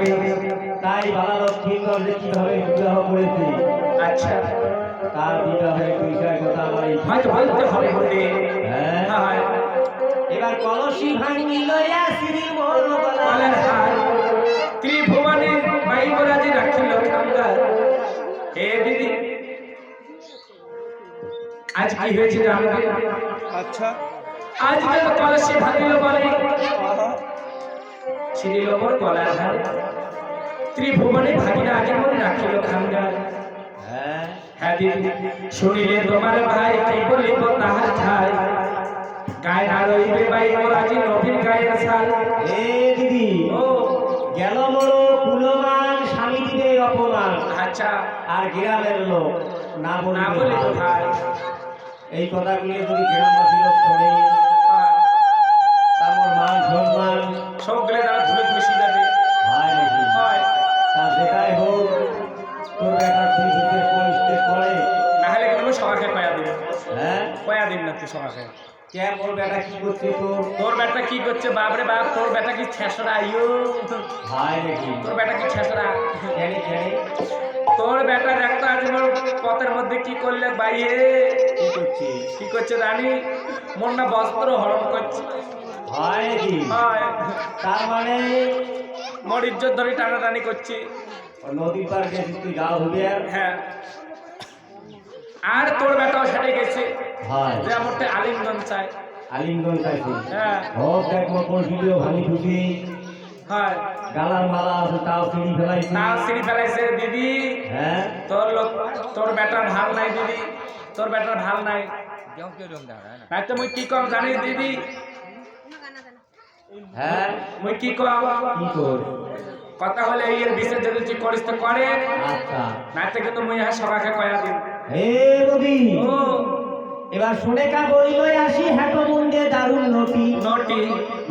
যাবে, তাই বালা লক্ষ্মী দলে কিভাবে বিবাহ করেছে। আচ্ছা তার বিবাহের বিষয় কথা আমার এই হয়তো বলতে হবে বলে। হ্যাঁ, এবার কলসি ভাঙি লইয়া শ্রী বড় বলার হার ত্রিভুবনে বাইবরাজি রাখিল কাঙ্গাল। হে দিদি আজ কি হয়েছে জানবে? আচ্ছা আজ যেন কলসি ভাঙিল বলে ছিড়িল মোর গলার হার। ত্রিভুবনে ভাগিনা আগে মনে রাখিল কাঙ্গাল। হ্যাঁ, হ্যাঁ দিদি শুনিলে তোমার ভাই কি বলিব তাহার ঠাই। গায়ে না রইবে বাইবরাজি নবীর গায়ের ছাল। এ দিদি ও গেল বড় কুলমান স্বামী দিবে অপমান, আচ্ছা আর গ্রামের লোক না না বলি বলিব ভাই। এই কথাগুলি যদি গ্রামবাসী লোক শোনে, তার মান সম্মান সবগুলো তারা ধুলে মিশে যাবে। হয় নাকি? হয় তা যেটাই হোক, তোর বেটা তুই যদি পরিস্থিতি করে, না হলে কিন্তু সবাইকে কয়া দিন। হ্যাঁ কয়া দিন না তুই সবাইকে। কে মোর বেটা কি করছে তোর? তোর বেটা কি করছে বাপরে বাপ? তোর বেটা কি ছেসরা ইয়ো? হয় নাকি? তোর বেটা কি ছেসরা? জানি জানি তোর বেটা দেখতো আজ মোর পথের মধ্যে কি করলে বাইরে কি করছি? কি করছে জানি? মোর না বস্ত্র হরণ করছে। হয় নাকি? হয় তার মানে মোর ইজ্জত ধরে টানাটানি করছি। নদীর পার গেছিস তুই, গা হবি আর? হ্যাঁ আর তোর বেটাও সেটে গেছে হয় যে আমারটা আলিঙ্গন চাই। আলিঙ্গন চাইছি। হ্যাঁ হোক দেখ মোর পরিস্থিতিও ভালো খুশি, হয় গালার মালা আছে তাও চিনি ফেলাইছি। না সিঁড়ি ফেলাইছে দিদি। হ্যাঁ তোর লোক তোর বেটার ভাল নাই দিদি, তোর বেটার ভাল নাই। তাই তো মুই কি কম জানিস দিদি? হ্যাঁ মুই কি কম কি কর? কথা হলে এই এর বিশেষ যদি তুই করিস তো করে, আচ্ছা না তো কিন্তু মুই হ্যাঁ সবাইকে কয়া দিন। হে রবি, ও এবার শুনে কা বলিলই আসি হ্যাটো মুন্ডে দারুণ নটি নটি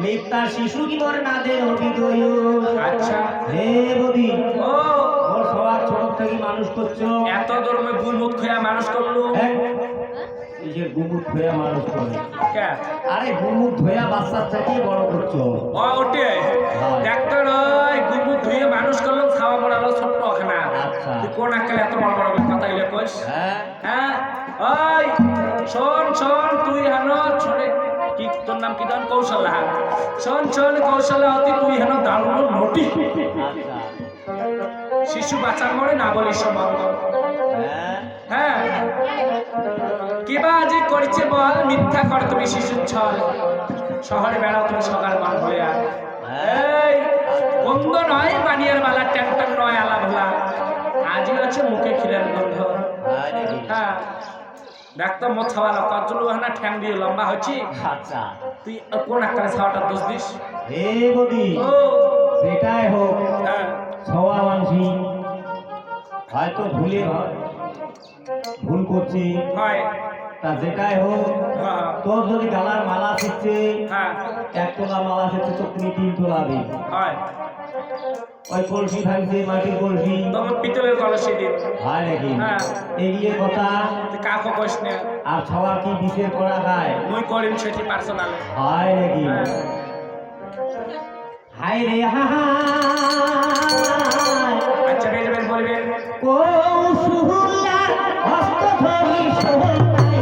মিথ্যা শিশু কি মোর নাদের অভিদয়। আচ্ছা হে রবি, ও মোর সবার ছোট থেকে মানুষ করছো, এত দূর মুই গুলমুখ খেয়া মানুষ করলু। হ্যাঁ? এই যে গুমুট ধোয়া মানুষ করে, কে আরে গুমুট ধোয়া বাচ্চা থেকে বড় করছো। ও ওটে দেখতো রয় গুলমুখ ধুয়ে মানুষ করলো, খাওয়া পড়ালো ছোট্ট ওখানে। আচ্ছা তুই কোন আকালে এত বড় বড় কথা গেলে কইস? হ্যাঁ হ্যাঁ ওই শোন শোন তুই হেন ছোটে কি তোর নাম কি জান? কৌশলা। শোন শোন কৌশলাবতী তুই হেন দারুণ নটি। আচ্ছা শিশু বাচ্চার মরে না বলিস সম্বন্ধ। হ্যাঁ হ্যাঁ কিবা আজি করেছে বল, মিথ্যা কর তুমি শিশুর ছল। শহরে বেড়াও তুমি সকাল মান হয়ে আর এই গন্ধ নয় বানিয়ার বালা, ট্যাংটাং নয় আলা ভোলা। আজই আছে মুখে ক্ষীরের গন্ধ। হয় নাকি? হ্যাঁ ডাক্তার মো ছাওয়ালো কতগুলো হানা ঠ্যাং দিয়ে লম্বা হচ্ছি। আচ্ছা তুই কোন একটা ছাওয়াটা দোষ দিস? হে বদি, ও সেটাই হোক, হ্যাঁ ছওয়া মানসি হয়তো ভুল করছি, হয় তা যেটাই হোক, হ্যাঁ তোর যদি গালার মালা শিখছে, হ্যাঁ এক তোলা মালা শিখছে তো তুমি 3 তোলা দিন। হয় ওই কলসি ভাঙছে, মাটির কলসি, তখন পিতলের কলসি দিন। হয় নাকি? হ্যাঁ এগিয়ে কথা, তুই কাকো কইস না, আর ছওয়ার কি বিষের করা খায়? মুই করিম সেটি পার্সোনাল। হয় নাকি? হ্যাঁ হায় রে হায়, আচ্ছা বেশ বেশ বলবেন। কৌশলা হস্ত ধরি সোনাই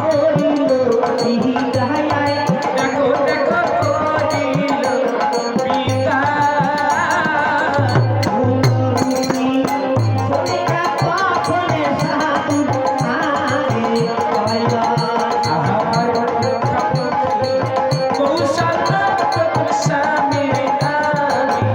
করিল বিদায়। দেখো দেখো করিল পিতা মুরুবি সোনিকা পাথরে সাধু আরে কয়লা। আমার কৌশল স্বামীর আমি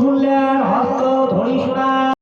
শুনলেন হস্ত ধরি শোনা